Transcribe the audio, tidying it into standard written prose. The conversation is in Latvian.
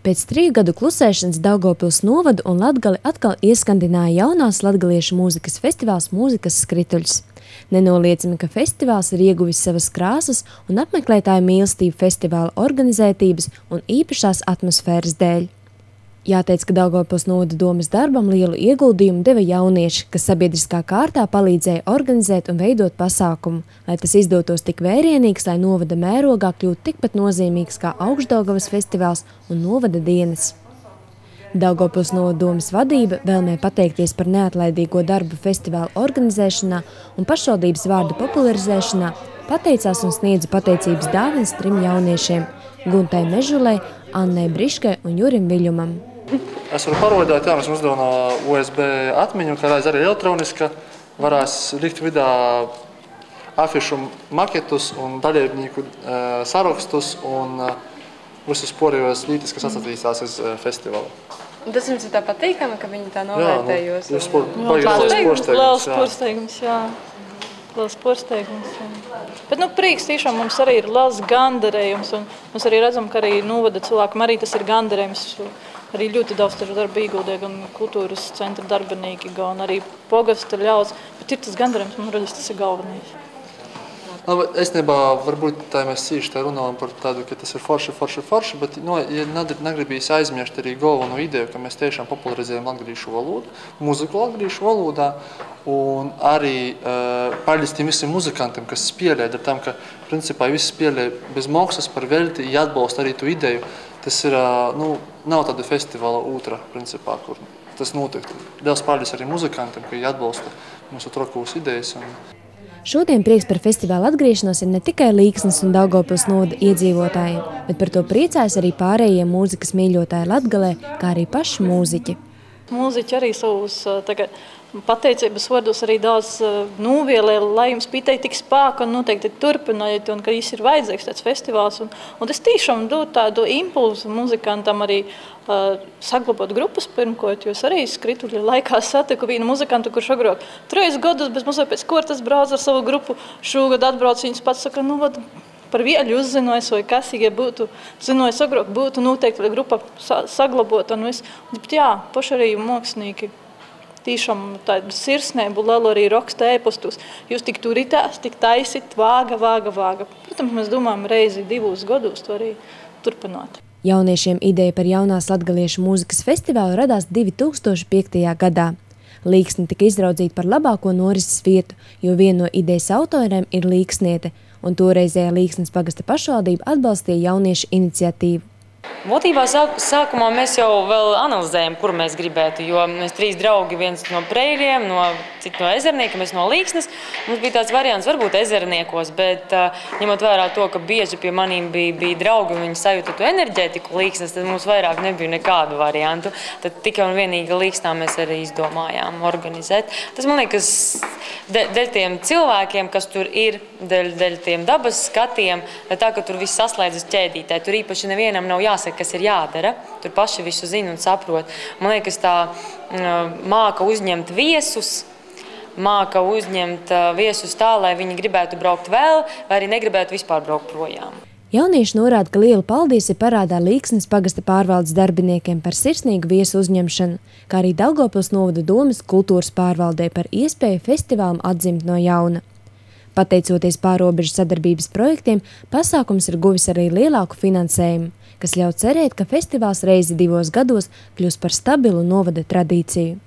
Pēc 3 gadu klusēšanas Daugavpils novadu un Latgali atkal ieskandināja jaunās latgaliešu mūzikas festivāls Mūzikas skrituļs. Nenoliedzami, ka festivāls ir ieguvis savas krāsas un apmeklētāju mīlestību festivāla organizētības un īpašās atmosfēras dēļ. Jāteic, ka Daugavpils novada domes darbam lielu ieguldījumu deva jaunieši, kas sabiedriskā kārtā palīdzēja organizēt un veidot pasākumu, lai tas izdotos tik vērienīgs, lai novada mērogā kļūtu tikpat nozīmīgs kā Augšdaugavas festivāls un novada dienas. Daugavpils novada domes vadība vēlmē pateikties par neatlaidīgo darbu festivāla organizēšanā un pašvaldības vārdu popularizēšanā, pateicās un sniedza pateicības dāvanas 3 jauniešiem – Guntai Mežulei, Annai Briškai un Jurim Viļumam. Es varu parodēt, jā, mēs uzdevam no USB atmiņu, kā reiz arī elektroniska, varēs likt vidā afišu maketus un dalībnieku sarakstus un visus porējos lītis, kas atsatīstās uz festivālu. Un tas jums ir tā patīkami, ka viņi tā novērtējos? Jā, jūs liels porsteigums, jā. Liels porsteigums. Bet, prieks tiešām mums arī ir liels gandarējums, un mēs arī redzam, ka arī novada cilvēkam arī tas ir gandarējums. Arī ļoti daudz darba ieguldīja, gan kultūras centra darbinieki, gan arī pogasta ļaudz. Bet ir tas gandarējums, man liekas, tas ir galvenais. Esnībā, varbūt tā mēs cīši runājam par tādu, ka tas ir forši, bet ja negribīs aizmirst arī galveno ideju, ka mēs tiešām popularizējam latgalīšu valodu, muziku latgalīšu valodā, un arī paldies tiem visiem muzikantiem, kas spēlē, ar tam, ka principā visi spēlē bez maksas par velti, ja atbalsta arī tu ideju. Tas ir, nav tāda festivāla otra, principā, kur tas notiktu. Liels paldies arī muzikantiem, ka atbalsta mūsu trokūs idejas. Šodien prieks par festivāla atgriešanos ir ne tikai Līksnes un Daugavpils novada iedzīvotājiem, bet par to priecājas arī pārējie mūzikas mīļotāji Latgalē, kā arī paši mūziķi. Mūziķi arī savus pateicības vārdos arī daudz novēlē, lai jums pitei tik spēku un noteikti turpinājiet, un ka jis ir vajadzīgs tāds festivāls. Un tas tiešām dod tādu impulsu muzikantam arī saglabāt grupas pirmkot, jūs arī skrituļu laikā satiku vienu muzikantu, kurš agrāk 3 gadus bez mazliet pēc kortas brauc ar savu grupu. Šogad atbrauc viņas pats saka, par vieļu uzzinojas, vai kas, ja būtu, zinojas agrāk, būtu noteikti, lai grupa saglabot un viss. Bet jā, paši arī mākslinieki tiešām tādu sirsnību lielu arī raksta ēpostus. Jūs tik turitās, tik taisit, vāga. Protams, mēs domājam reizi 2 gados to arī turpināt. Jauniešiem ideja par jaunās latgaliešu mūzikas festivālu radās 2005. gadā. Līksne tika izraudzīta par labāko norises vietu, jo viena no idejas autoriem ir līksniete, un toreizējā Līksnes pagasta pašvaldība atbalstīja jauniešu iniciatīvu. Būtībā sākumā mēs jau vēl analizējam, kur mēs gribētu, jo mēs 3 draugi, viens no Preļiem, cits no Ezernieka, mēs no Līksnes. Mums bija tāds variants varbūt Ezerniekos, bet ņemot vērā to, ka bieži pie manīm bija draugi un viņi sajūta to enerģētiku Līksnes, tad mums vairāk nebija nekādu variantu. Tad tikai un vienīgi Līksnā mēs arī izdomājām organizēt. Tas, man liekas, dēļ tiem cilvēkiem, kas tur ir, dēļ tiem dabas skatiem, tā, ka tur viss saslēdzas ķēdītē, tur īpaši nevienam nav jāsaka, kas ir jādara. Tur paši visu zina un saprot. Man liekas, tā māka uzņemt viesus, māka uzņemt viesus tā, lai viņi gribētu braukt vēl, vai arī negribētu vispār braukt projām. Jaunieši norāda, ka lielu paldies ir parādā Līksnes pagasta pārvaldes darbiniekiem par sirsnīgu viesu uzņemšanu, kā arī Daugavpils novada domes kultūras pārvaldē par iespēju festivālam atdzimt no jauna. Pateicoties pārrobežu sadarbības projektiem, pasākums ir guvis arī lielāku finansējumu, kas ļauj cerēt, ka festivāls reizi 2 gados kļūs par stabilu novada tradīciju.